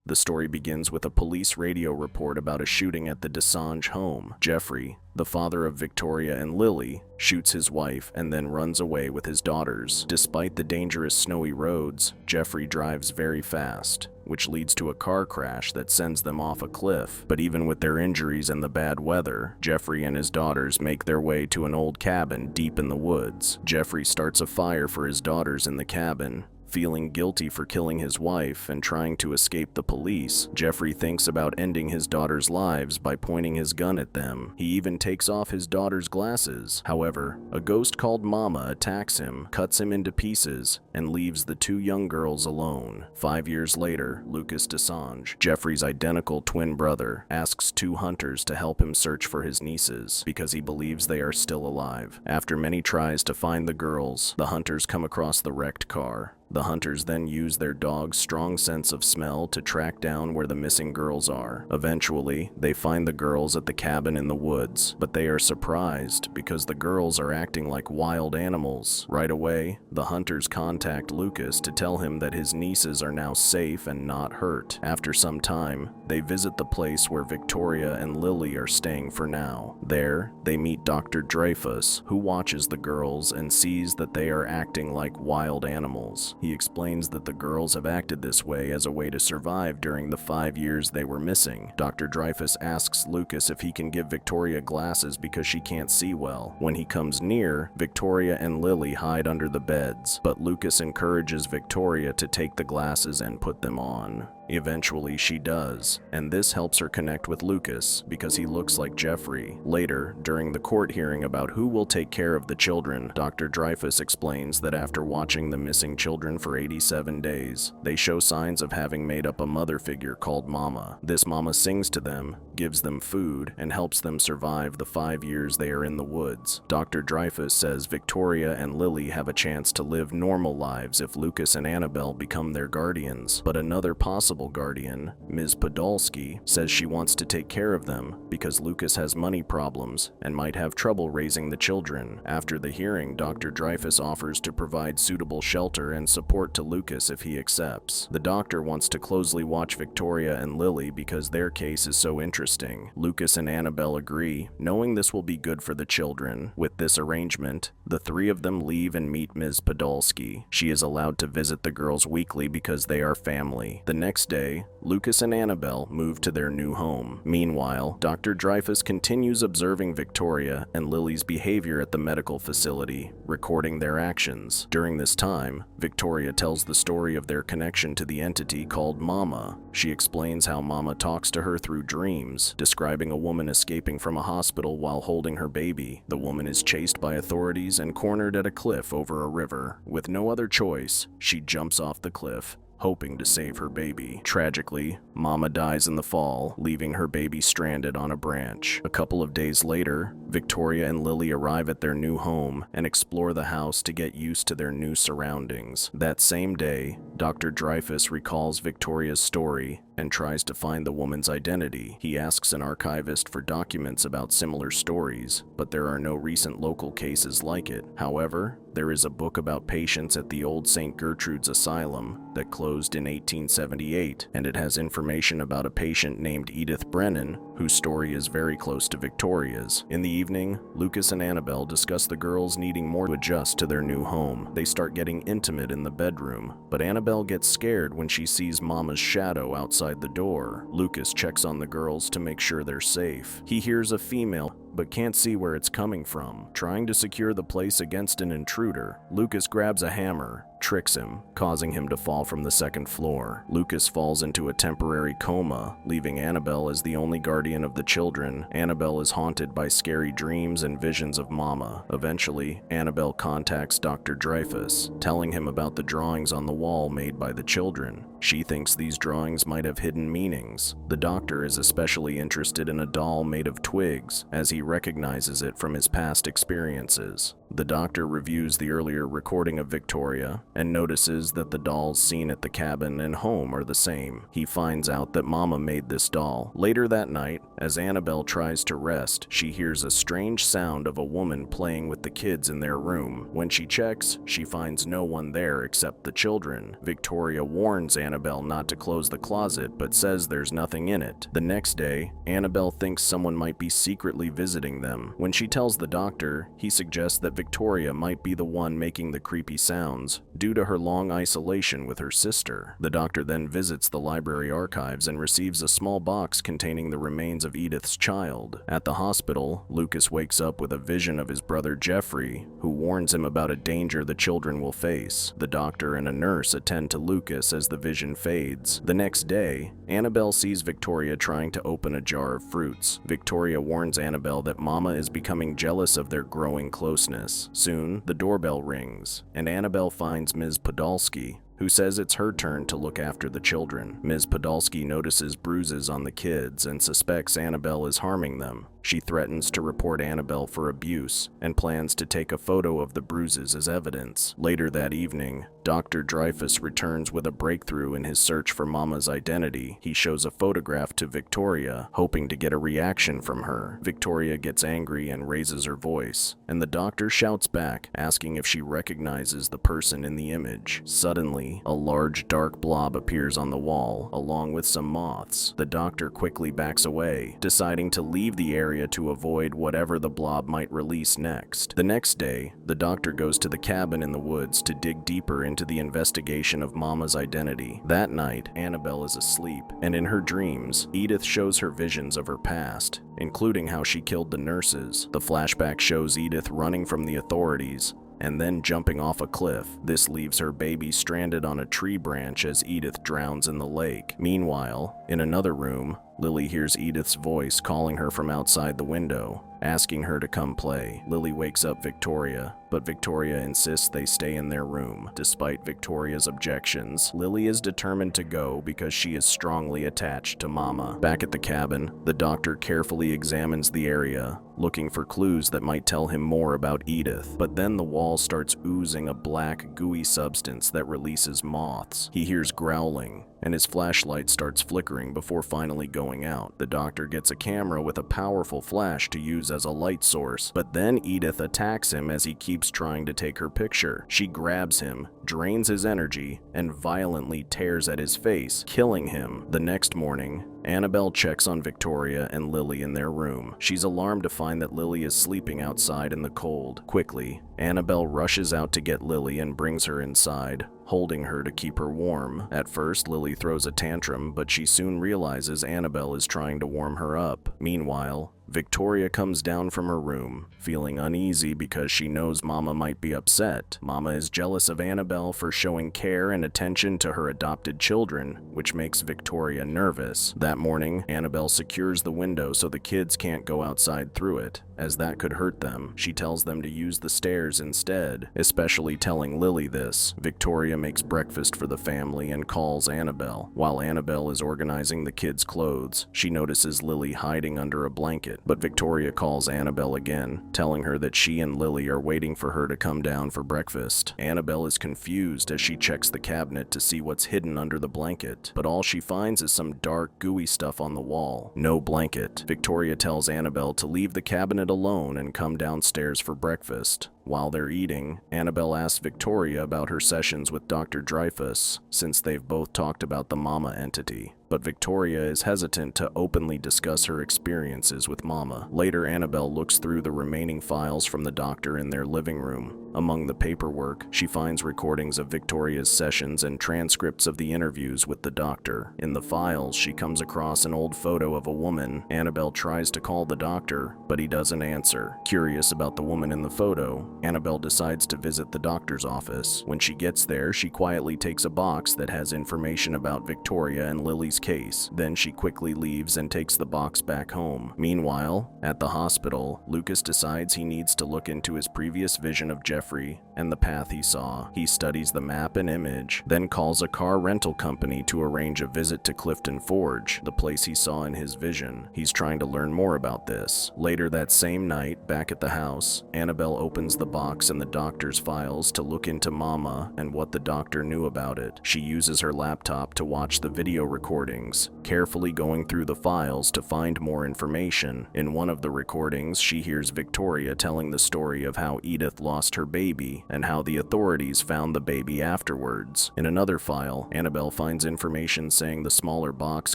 The story begins with a police radio report about a shooting at the 𝐀𝐛𝐨𝐮 home. Jeffrey, the father of Victoria and Lily, shoots his wife and then runs away with his daughters. Despite the dangerous snowy roads, Jeffrey drives very fast, which leads to a car crash that sends them off a cliff. But even with their injuries and the bad weather, Jeffrey and his daughters make their way to an old cabin deep in the woods. Jeffrey starts a fire for his daughters in the cabin. Feeling guilty for killing his wife and trying to escape the police, Jeffrey thinks about ending his daughters' lives by pointing his gun at them. He even takes off his daughter's glasses. However, a ghost called Mama attacks him, cuts him into pieces, and leaves the two young girls alone. 5 years later, 𝐂𝐡𝐞𝐜, Jeffrey's identical twin brother, asks two hunters to help him search for his nieces because he believes they are still alive. After many tries to find the girls, the hunters come across the wrecked car. The hunters then use their dog's strong sense of smell to track down where the missing girls are. Eventually, they find the girls at the cabin in the woods, but they are surprised because the girls are acting like wild animals. Right away, the hunters contact Lucas to tell him that his nieces are now safe and not hurt. After some time, they visit the place where Victoria and Lily are staying for now. There, they meet Dr. Dreyfus, who watches the girls and sees that they are acting like wild animals. He explains that the girls have acted this way as a way to survive during the 5 years they were missing. Dr. Dreyfus asks Lucas if he can give Victoria glasses because she can't see well. When he comes near, Victoria and Lily hide under the beds, but Lucas encourages Victoria to take the glasses and put them on. Eventually, she does, and this helps her connect with Lucas because he looks like Jeffrey. Later, during the court hearing about who will take care of the children, Dr. Dreyfus explains that after watching the missing children for 87 days, they show signs of having made up a mother figure called Mama. This Mama sings to them, gives them food, and helps them survive the 5 years they are in the woods. Dr. Dreyfus says Victoria and Lily have a chance to live normal lives if Lucas and Annabelle become their guardians, but another possible guardian, Ms. Podolsky, says she wants to take care of them because Lucas has money problems and might have trouble raising the children. After the hearing, Dr. Dreyfus offers to provide suitable shelter and support to Lucas if he accepts. The doctor wants to closely watch Victoria and Lily because their case is so interesting. Lucas and Annabelle agree, knowing this will be good for the children. With this arrangement, the three of them leave and meet Ms. Podolsky. She is allowed to visit the girls weekly because they are family. The next day, Lucas and Annabelle move to their new home. Meanwhile, Dr. Dreyfus continues observing Victoria and Lily's behavior at the medical facility, recording their actions. During this time, Victoria tells the story of their connection to the entity called Mama. She explains how Mama talks to her through dreams, describing a woman escaping from a hospital while holding her baby. The woman is chased by authorities and cornered at a cliff over a river. With no other choice, she jumps off the cliff, hoping to save her baby. Tragically, Mama dies in the fall, leaving her baby stranded on a branch. A couple of days later, Victoria and Lily arrive at their new home and explore the house to get used to their new surroundings. That same day, Dr. Dreyfus recalls Victoria's story and tries to find the woman's identity. He asks an archivist for documents about similar stories, but there are no recent local cases like it. However, there is a book about patients at the old St. Gertrude's Asylum that closed in 1878, and it has information about a patient named Edith Brennan, whose story is very close to Victoria's. In the evening, Lucas and Annabelle discuss the girls needing more to adjust to their new home. They start getting intimate in the bedroom, but Annabelle gets scared when she sees Mama's shadow outside the door. Lucas checks on the girls to make sure they're safe. He hears a female but can't see where it's coming from. Trying to secure the place against an intruder, Lucas grabs a hammer, tricks him, causing him to fall from the second floor. Lucas falls into a temporary coma, leaving Annabelle as the only guardian of the children. Annabelle is haunted by scary dreams and visions of Mama. Eventually, Annabelle contacts Dr. Dreyfus, telling him about the drawings on the wall made by the children. She thinks these drawings might have hidden meanings. The doctor is especially interested in a doll made of twigs, as he recognizes it from his past experiences. The doctor reviews the earlier recording of Victoria and notices that the dolls seen at the cabin and home are the same. He finds out that Mama made this doll. Later that night, as Annabelle tries to rest, she hears a strange sound of a woman playing with the kids in their room. When she checks, she finds no one there except the children. Victoria warns Annabelle not to close the closet, but says there's nothing in it. The next day, Annabelle thinks someone might be secretly visiting them. When she tells the doctor, he suggests that Victoria might be the one making the creepy sounds due to her long isolation with her sister. The doctor then visits the library archives and receives a small box containing the remains of Edith's child. At the hospital, Lucas wakes up with a vision of his brother Jeffrey, who warns him about a danger the children will face. The doctor and a nurse attend to Lucas as the vision fades. The next day, Annabelle sees Victoria trying to open a jar of fruits. Victoria warns Annabelle that Mama is becoming jealous of their growing closeness. Soon, the doorbell rings, and Annabelle finds Ms. Podolsky, who says it's her turn to look after the children. Ms. Podolsky notices bruises on the kids and suspects Annabelle is harming them. She threatens to report Annabelle for abuse and plans to take a photo of the bruises as evidence. Later that evening, Dr. Dreyfus returns with a breakthrough in his search for Mama's identity. He shows a photograph to Victoria, hoping to get a reaction from her. Victoria gets angry and raises her voice, and the doctor shouts back, asking if she recognizes the person in the image. Suddenly, a large dark blob appears on the wall, along with some moths. The doctor quickly backs away, deciding to leave the area to avoid whatever the blob might release next. The next day, the doctor goes to the cabin in the woods to dig deeper into the investigation of Mama's identity. That night, Annabelle is asleep, and in her dreams, Edith shows her visions of her past, including how she killed the nurses. The flashback shows Edith running from the authorities and then jumping off a cliff. This leaves her baby stranded on a tree branch as Edith drowns in the lake. Meanwhile, in another room, Lily hears Edith's voice calling her from outside the window, asking her to come play. Lily wakes up Victoria, but Victoria insists they stay in their room. Despite Victoria's objections, Lily is determined to go because she is strongly attached to Mama. Back at the cabin, the doctor carefully examines the area, looking for clues that might tell him more about Edith. But then the wall starts oozing a black, gooey substance that releases moths. He hears growling, and his flashlight starts flickering before finally going out. The doctor gets a camera with a powerful flash to use as a light source, but then Edith attacks him as he keeps trying to take her picture. She grabs him, drains his energy, and violently tears at his face, killing him. The next morning, Annabelle checks on Victoria and Lily in their room. She's alarmed to find that Lily is sleeping outside in the cold. Quickly, Annabelle rushes out to get Lily and brings her inside, holding her to keep her warm. At first, Lily throws a tantrum, but she soon realizes Annabelle is trying to warm her up. Meanwhile, Victoria comes down from her room, feeling uneasy because she knows Mama might be upset. Mama is jealous of Annabelle for showing care and attention to her adopted children, which makes Victoria nervous. That morning, Annabelle secures the window so the kids can't go outside through it, as that could hurt them. She tells them to use the stairs instead, especially telling Lily this. Victoria makes breakfast for the family and calls Annabelle. While Annabelle is organizing the kids' clothes, she notices Lily hiding under a blanket, but Victoria calls Annabelle again, telling her that she and Lily are waiting for her to come down for breakfast. Annabelle is confused as she checks the cabinet to see what's hidden under the blanket, but all she finds is some dark, gooey stuff on the wall. No blanket. Victoria tells Annabelle to leave the cabinet alone and come downstairs for breakfast. While they're eating, Annabelle asks Victoria about her sessions with Dr. Dreyfus, since they've both talked about the Mama entity. But Victoria is hesitant to openly discuss her experiences with Mama. Later, Annabelle looks through the remaining files from the doctor in their living room. Among the paperwork, she finds recordings of Victoria's sessions and transcripts of the interviews with the doctor. In the files, she comes across an old photo of a woman. Annabelle tries to call the doctor, but he doesn't answer. Curious about the woman in the photo, Annabelle decides to visit the doctor's office. When she gets there, she quietly takes a box that has information about Victoria and Lily's case. Then she quickly leaves and takes the box back home. Meanwhile, at the hospital, Lucas decides he needs to look into his previous vision of Jeffrey Jeffrey and the path he saw. He studies the map and image, then calls a car rental company to arrange a visit to Clifton Forge, the place he saw in his vision. He's trying to learn more about this. Later that same night, back at the house, Annabelle opens the box and the doctor's files to look into Mama and what the doctor knew about it. She uses her laptop to watch the video recordings, carefully going through the files to find more information. In one of the recordings, she hears Victoria telling the story of how Edith lost her baby and how the authorities found the baby afterwards. In another file, Annabelle finds information saying the smaller box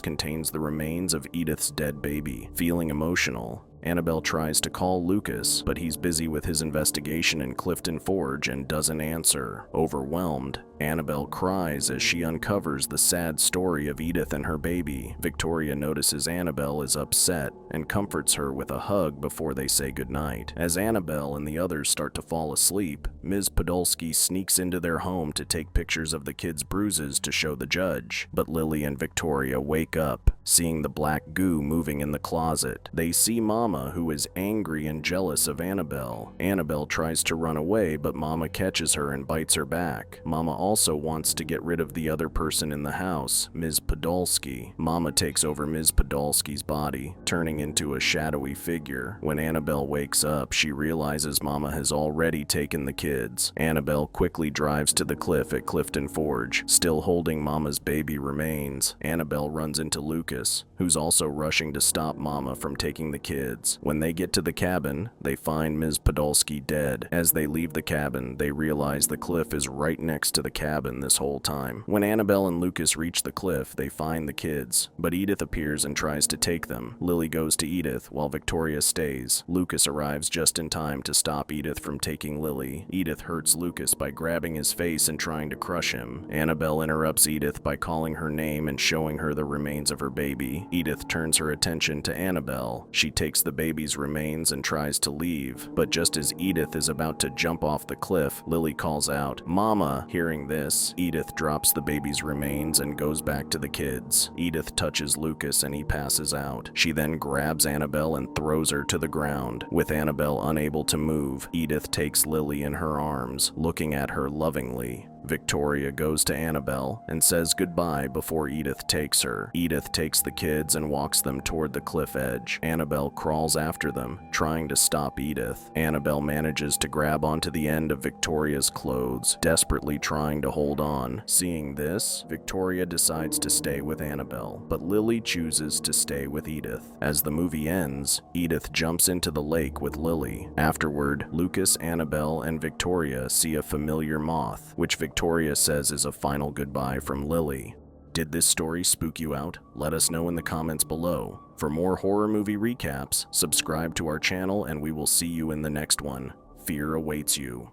contains the remains of Edith's dead baby. Feeling emotional, Annabelle tries to call Lucas, but he's busy with his investigation in Clifton Forge and doesn't answer. Overwhelmed, Annabelle cries as she uncovers the sad story of Edith and her baby. Victoria notices Annabelle is upset and comforts her with a hug before they say goodnight. As Annabelle and the others start to fall asleep, Ms. Podolsky sneaks into their home to take pictures of the kids' bruises to show the judge. But Lily and Victoria wake up, seeing the black goo moving in the closet. They see Mama, who is angry and jealous of Annabelle. Annabelle tries to run away, but Mama catches her and bites her back. Mama also wants to get rid of the other person in the house, Ms. Podolsky. Mama takes over Ms. Podolsky's body, turning into a shadowy figure. When Annabelle wakes up, she realizes Mama has already taken the kids. Annabelle quickly drives to the cliff at Clifton Forge, still holding Mama's baby remains. Annabelle runs into Lucas, who's also rushing to stop Mama from taking the kids. When they get to the cabin, they find Ms. Podolsky dead. As they leave the cabin, they realize the cliff is right next to the cabin this whole time. When Annabelle and Lucas reach the cliff, they find the kids, but Edith appears and tries to take them. Lily goes to Edith while Victoria stays. Lucas arrives just in time to stop Edith from taking Lily. Edith hurts Lucas by grabbing his face and trying to crush him. Annabelle interrupts Edith by calling her name and showing her the remains of her baby. Edith turns her attention to Annabelle. She takes the baby's remains and tries to leave, but just as Edith is about to jump off the cliff, Lily calls out, "Mama!" Hearing this, Edith drops the baby's remains and goes back to the kids. Edith touches Lucas and he passes out. She then grabs Annabelle and throws her to the ground. With Annabelle unable to move, Edith takes Lily in her arms, looking at her lovingly. Victoria goes to Annabelle and says goodbye before Edith takes her. Edith takes the kids and walks them toward the cliff edge. Annabelle crawls after them, trying to stop Edith. Annabelle manages to grab onto the end of Victoria's clothes, desperately trying to hold on. Seeing this, Victoria decides to stay with Annabelle, but Lily chooses to stay with Edith. As the movie ends, Edith jumps into the lake with Lily. Afterward, Lucas, Annabelle, and Victoria see a familiar moth, which Victoria says is a final goodbye from Lily. Did this story spook you out? Let us know in the comments below. For more horror movie recaps, subscribe to our channel and we will see you in the next one. Fear awaits you.